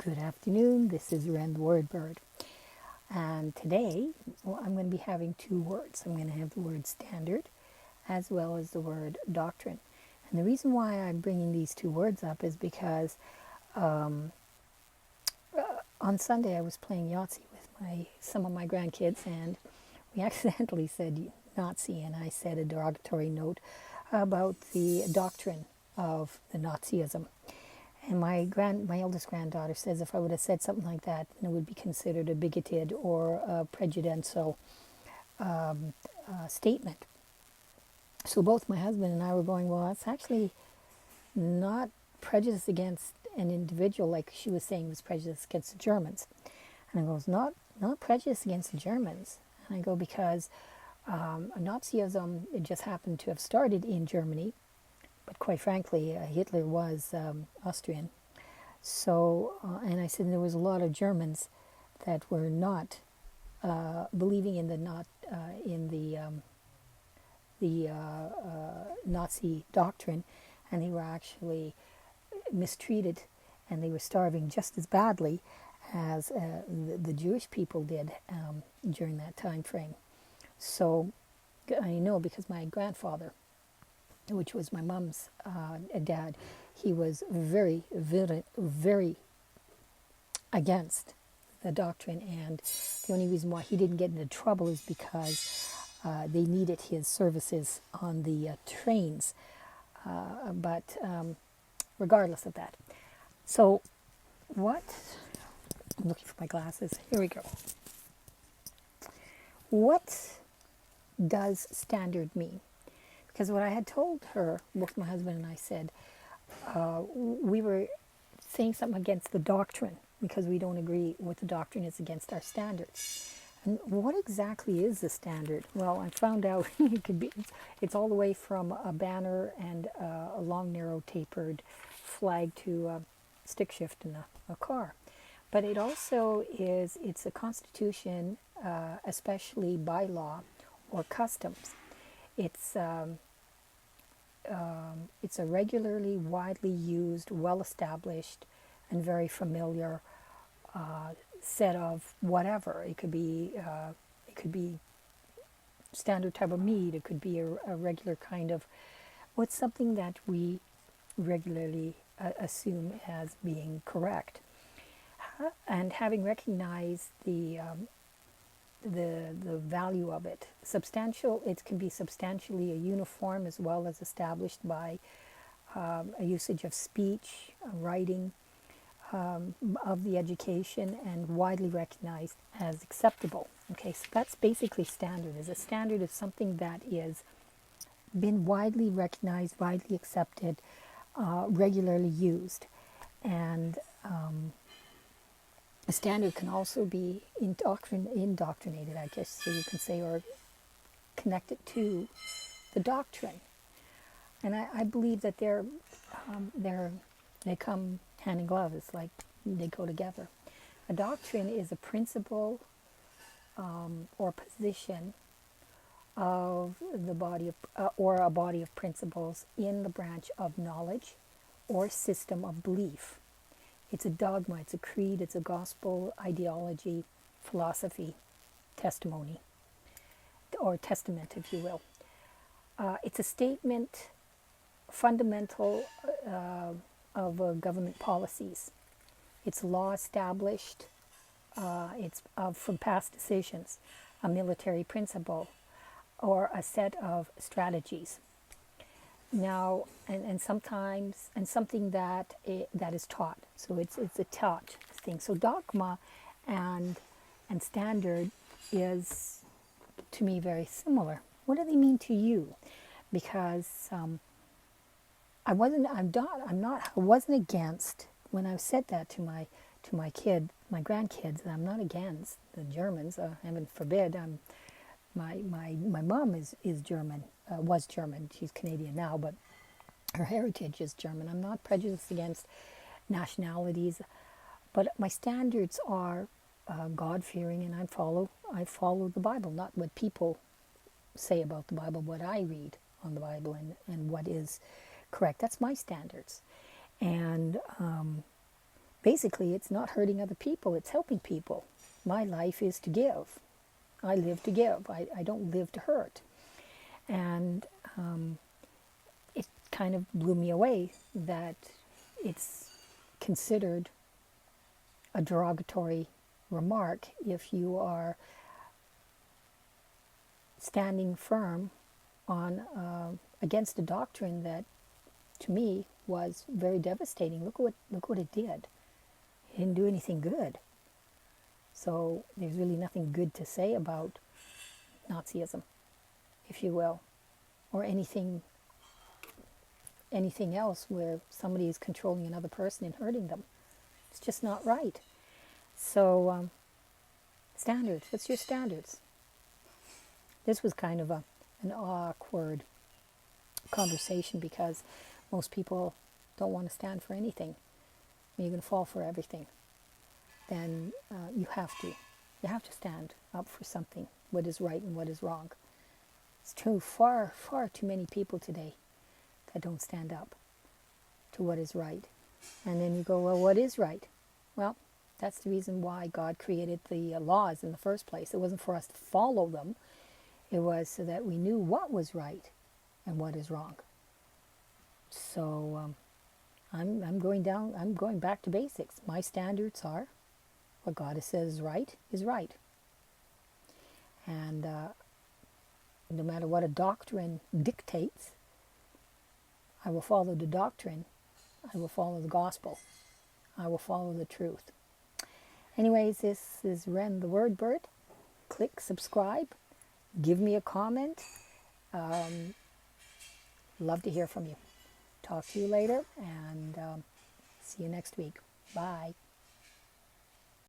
Good afternoon, this is Wren the Word Bird. And today, I'm going to be having two words. I'm going to have the word standard as well as the word doctrine. And the reason why I'm bringing these two words up is because on Sunday I was playing Yahtzee with some of my grandkids, and we accidentally said Nazi, and I said a derogatory note about the doctrine of the Nazism. And my eldest granddaughter says if I would have said something like that, then it would be considered a bigoted or a prejudicial statement. So both my husband and I were going, well, that's actually not prejudice against an individual, like she was saying was prejudice against the Germans. And I go, it's not prejudice against the Germans. And I go, because Nazism, it just happened to have started in Germany, but quite frankly, Hitler was Austrian. So, and I said there was a lot of Germans that were not believing in the Nazi doctrine, and they were actually mistreated, and they were starving just as badly as the Jewish people did during that time frame. So I know because my grandfather, which was my mom's dad, he was very, very, very against the doctrine, and the only reason why he didn't get into trouble is because they needed his services on the trains. But regardless of that, so what? I'm looking for my glasses. Here we go. What does standard mean? Because what I had told her, both my husband and I said, we were saying something against the doctrine because we don't agree with the doctrine is against our standards. And what exactly is the standard? Well, I found out it's all the way from a banner and a long, narrow, tapered flag to a stick shift in a car. But it also it's a constitution, especially by law or customs. It's a regularly, widely used, well-established, and very familiar set of whatever. It could be standard type of meat. It could be a regular kind of what's something that we regularly assume as being correct. And having recognized the value of it. It can be substantially a uniform as well as established by a usage of speech, writing, of the education, and widely recognized as acceptable. Okay, so that's basically standard. A standard is something that is been widely recognized, widely accepted, regularly used, and a standard can also be indoctrinated, I guess so you can say, or connected to the doctrine. And I believe that they come hand in glove. It's like they go together. A doctrine is a principle or position of the body of, or a body of principles in the branch of knowledge or system of belief. It's a dogma, it's a creed, it's a gospel, ideology, philosophy, testimony, or testament, if you will. It's a statement fundamental of government policies. It's law established, it's from past decisions, a military principle, or a set of strategies. Now, and sometimes, and something that is taught. So it's a taught thing. So dogma and standard is, to me, very similar. What do they mean to you? Because I wasn't against when I said that to my grandkids. I'm not against the Germans. Heaven forbid. My mom is German, was German. She's Canadian now, but her heritage is German. I'm not prejudiced against nationalities, but my standards are God-fearing, and I follow the Bible, not what people say about the Bible, what I read on the Bible and what is correct. That's my standards. And basically it's not hurting other people, it's helping people. My life is to give. I live to give. I don't live to hurt. And it kind of blew me away that it's considered a derogatory remark if you are standing firm on against a doctrine that, to me, was very devastating. Look what it did. It didn't do anything good. So there's really nothing good to say about Nazism, if you will, or anything else where somebody is controlling another person and hurting them. It's just not right. So standards. What's your standards? This was kind of an awkward conversation because most people don't want to stand for anything. When you're going to fall for everything, then you have to. You have to stand up for something, what is right and what is wrong. It's true, far too many people today that don't stand up to what is right. And then you go, well, what is right? Well, that's the reason why God created the laws in the first place. It wasn't for us to follow them. It was so that we knew what was right and what is wrong. So I'm going back to basics. My standards are what God says is right. And no matter what a doctrine dictates, I will follow the doctrine. I will follow the gospel. I will follow the truth. Anyways, this is Wren the Word Bird. Click subscribe. Give me a comment. Love to hear from you. Talk to you later, and see you next week. Bye.